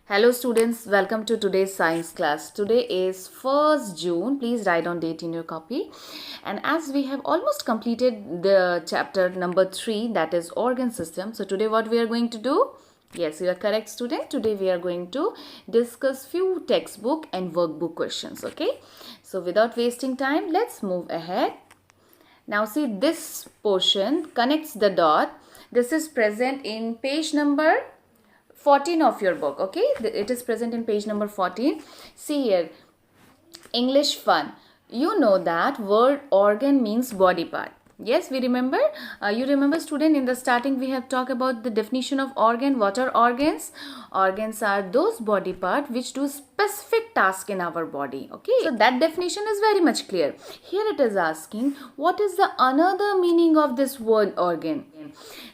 Hello students, welcome to today's science class. Today is 1st June. Please write down date in your copy. And as we have almost completed the chapter number 3, that is organ system. So today what we are going to do? Yes, you are correct student. Today we are going to discuss few textbook and workbook questions. Okay. So without wasting time, let's move ahead. Now see, this portion connects the dot. This is present in page number 14 of your book. Okay, it is present in page number 14. See here, English fun. You know that word organ means body part. Yes, we remember. You remember student, in the starting we have talked about the definition of organ. What are organs? Organs are those body part which do specific task in our body. Okay, so that definition is very much clear. Here it is asking, what is the another meaning of this word organ?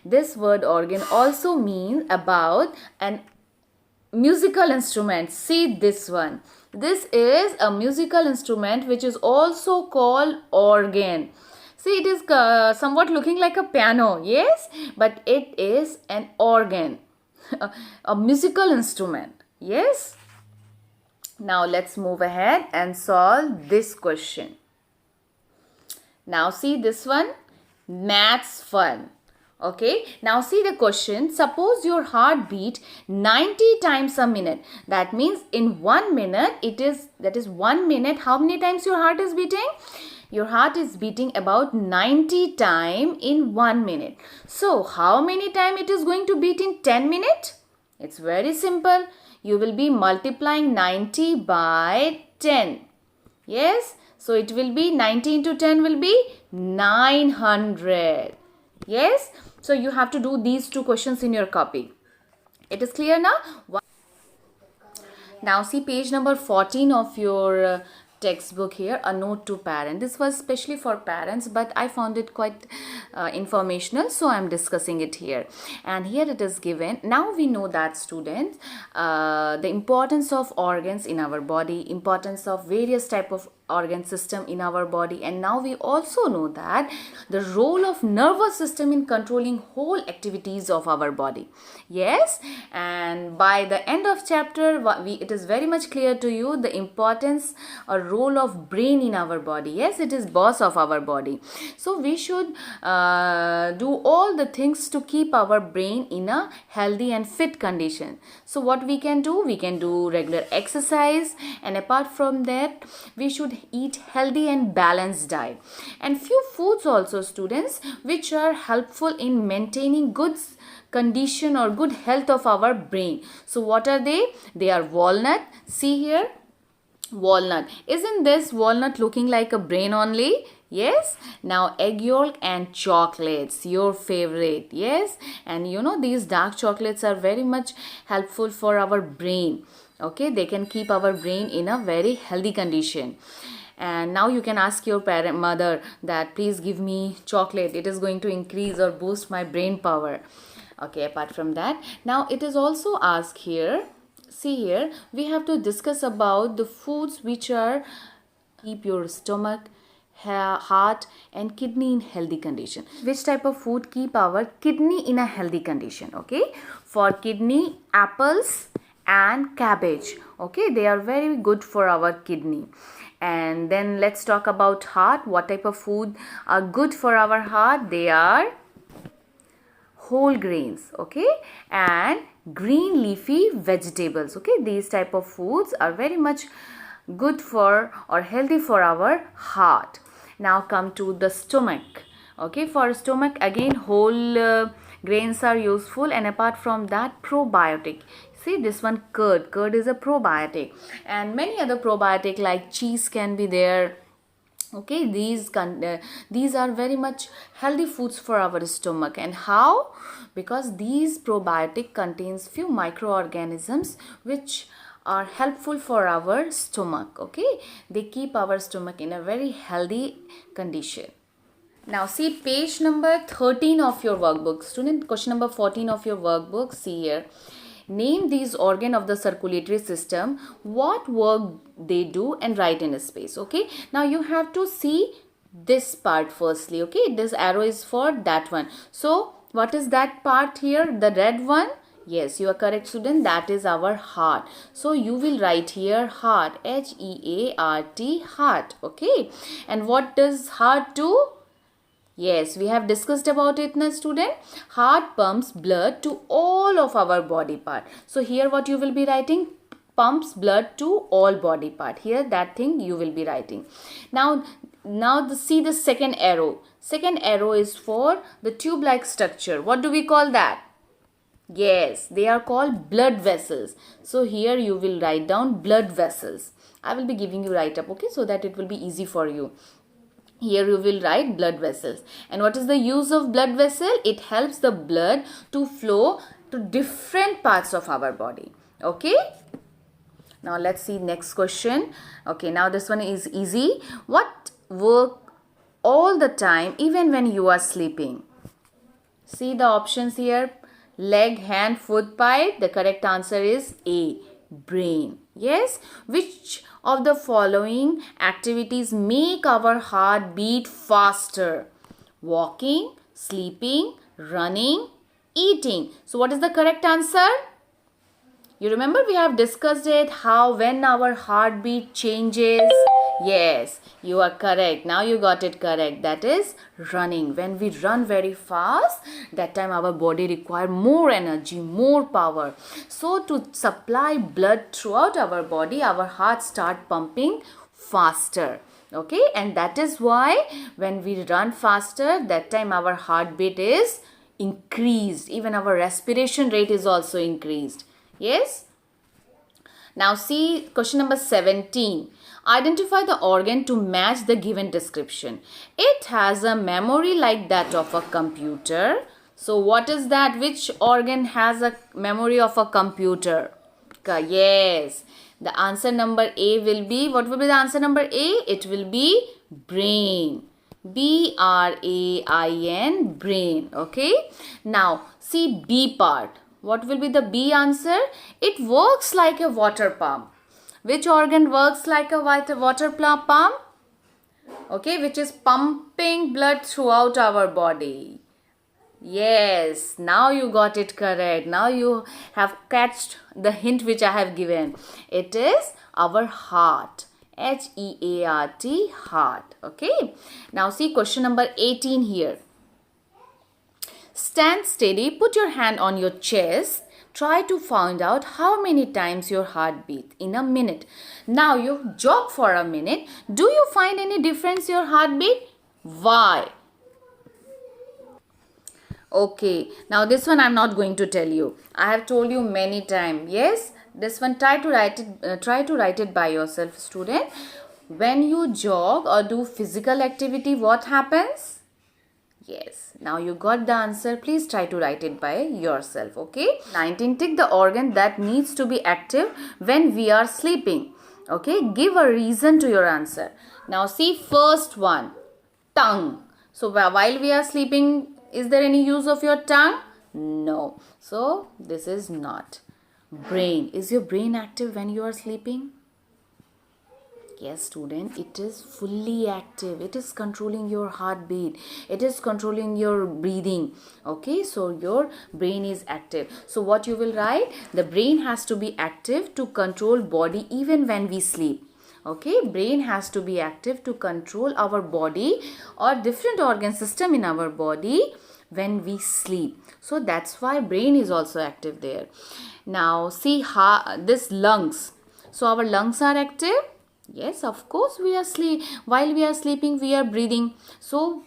This word organ also means about an musical instrument. See this one. This is a musical instrument which is also called organ. See, it is somewhat looking like a piano, yes, but it is an organ, a musical instrument, yes. Now let's move ahead and solve this question. Now see this one, maths fun. Okay, now see the question. Suppose your heart beat 90 times a minute. That means in 1 minute, that is 1 minute. How many times your heart is beating? Your heart is beating about 90 times in 1 minute. So how many times it is going to beat in 10 minutes? It's very simple. You will be multiplying 90 by 10. Yes. So it will be 90 into 10 will be 900. Yes. So you have to do these two questions in your copy. It is clear now? Now see page number 14 of your textbook here, a note to parent. This was especially for parents, but I found it quite informational, so I'm discussing it here. And here it is given. Now we know that students, the importance of organs in our body, importance of various type of organ system in our body, and now we also know that the role of nervous system in controlling whole activities of our body. Yes, and by the end of chapter it is very much clear to you the importance or role of brain in our body. Yes, it is boss of our body, so we should do all the things to keep our brain in a healthy and fit condition. So what we can do regular exercise, and apart from that we should eat healthy and balanced diet, and few foods also students which are helpful in maintaining good condition or good health of our brain. So what are they? They are walnut. See here, walnut. Isn't this walnut looking like a brain only? Yes. Now egg yolk and chocolates, your favorite. Yes, and you know these dark chocolates are very much helpful for our brain. Okay, they can keep our brain in a very healthy condition. And now you can ask your mother that please give me chocolate, it is going to increase or boost my brain power. Okay, apart from that, now it is also asked here. See here, we have to discuss about the foods which are keep your stomach, heart and kidney in healthy condition. Which type of food keep our kidney in a healthy condition? Okay, for kidney, apples and cabbage. Okay, they are very good for our kidney. And then let's talk about heart. What type of food are good for our heart? They are whole grains, okay, and green leafy vegetables. Okay, these type of foods are very much good for or healthy for our heart. Now come to the stomach. Okay, for stomach again whole grains are useful, and apart from that probiotic. See this one, curd is a probiotic, and many other probiotic like cheese can be there. Okay, these are very much healthy foods for our stomach. And how? Because these probiotic contains few microorganisms which are helpful for our stomach. Okay, they keep our stomach in a very healthy condition. Now see page number 13 of your workbook. Student, question number 14 of your workbook. See here, name these organ of the circulatory system, what work they do, and write in a space. Okay, now you have to see this part firstly. Okay, this arrow is for that one. So what is that part here? The red one Yes, you are correct, student. That is our heart. So you will write here heart, H-E-A-R-T, heart. Okay. And what does heart do? Yes, we have discussed about it, na student. Heart pumps blood to all of our body part. So here what you will be writing? Pumps blood to all body part. Here that thing you will be writing. Now see the second arrow. Second arrow is for the tube-like structure. What do we call that? Yes, they are called blood vessels. So here you will write down blood vessels. I will be giving you write up, okay, so that it will be easy for you. Here you will write blood vessels. And what is the use of blood vessel? It helps the blood to flow to different parts of our body. Okay. Now let's see next question. Okay, now this one is easy. What work all the time even when you are sleeping? See the options here. Leg, hand, foot, pipe. The correct answer is A, brain. Yes. Which of the following activities make our heart beat faster? Walking, sleeping, running, eating. So what is the correct answer? You remember we have discussed it, how when our heartbeat changes. Yes, you are correct. Now you got it correct. That is running. When we run very fast, that time our body require more energy, more power. So to supply blood throughout our body, our heart start pumping faster. Okay, and that is why when we run faster, that time our heartbeat is increased. Even our respiration rate is also increased. Yes. Now see question number 17. Identify the organ to match the given description. It has a memory like that of a computer. So what is that? Which organ has a memory of a computer? Yes. The answer number A will be, what will be the answer number A? It will be brain. B-R-A-I-N, brain. Okay. Now see B part. What will be the B answer? It works like a water pump. Which organ works like a water pump? Okay, which is pumping blood throughout our body. Yes, now you got it correct. Now you have catched the hint which I have given. It is our heart. H-E-A-R-T, heart. Okay. Now see question number 18 here. Stand steady, put your hand on your chest. Try to find out how many times your heart beats in a minute. Now you jog for a minute. Do you find any difference your heartbeat? Why? Okay, now this one I'm not going to tell you. I have told you many times. Yes, this one try to write it by yourself, student. When you jog or do physical activity, what happens? Yes, now you got the answer. Please try to write it by yourself. Okay. 19. Tick the organ that needs to be active when we are sleeping. Okay. Give a reason to your answer. Now see first one. Tongue. So while we are sleeping, is there any use of your tongue? No. So this is not. Brain. Is your brain active when you are sleeping? Yes, student, it is fully active. It is controlling your heartbeat. It is controlling your breathing. Okay, so your brain is active. So what you will write? The brain has to be active to control body even when we sleep. Okay, brain has to be active to control our body or different organ system in our body when we sleep. So that's why brain is also active there. Now see this lungs. So our lungs are active. Yes, of course we are while we are sleeping we are breathing. So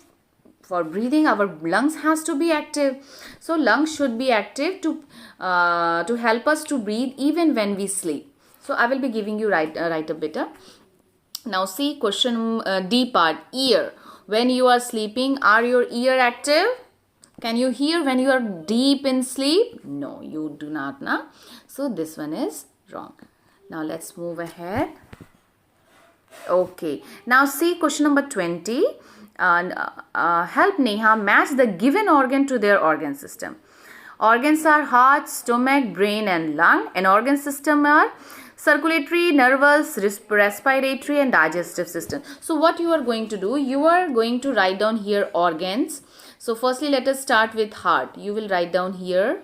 for breathing our lungs has to be active. So lungs should be active to help us to breathe even when we sleep. So I will be giving you write a bit. Now see question D part, ear. When you are sleeping, are your ear active? Can you hear when you are deep in sleep? No, you do not. Na? So this one is wrong. Now let's move ahead. Okay, now see question number 20. Help Neha match the given organ to their organ system. Organs are heart, stomach, brain and lung. And organ system are circulatory, nervous, respiratory and digestive system. So what you are going to do? You are going to write down here organs. So firstly let us start with heart. You will write down here.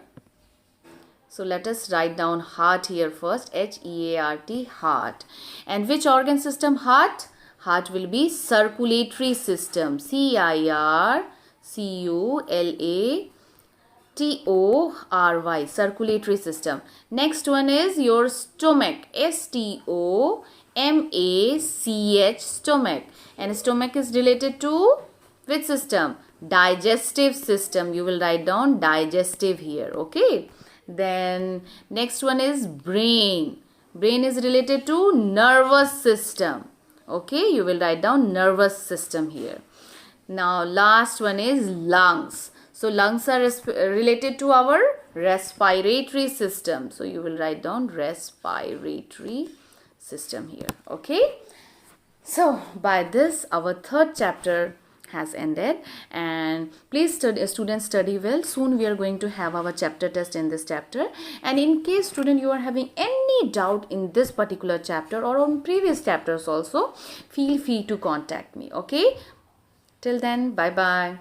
So let us write down heart here first. H-E-A-R-T, heart. And which organ system? Heart. Heart will be circulatory system. C-I-R-C-U-L-A-T-O-R-Y, circulatory system. Next one is your stomach. S-T-O-M-A-C-H, stomach. And stomach is related to which system? Digestive system. You will write down digestive here. Okay. Then next one is brain. Brain is related to nervous system. Okay, you will write down nervous system here. Now last one is lungs. So lungs are related to our respiratory system. So you will write down respiratory system here. Okay. So by this our third chapter has ended, and please students study well. Soon we are going to have our chapter test in this chapter, and in case student you are having any doubt in this particular chapter or on previous chapters also, feel free to contact me. Okay, till then, bye bye.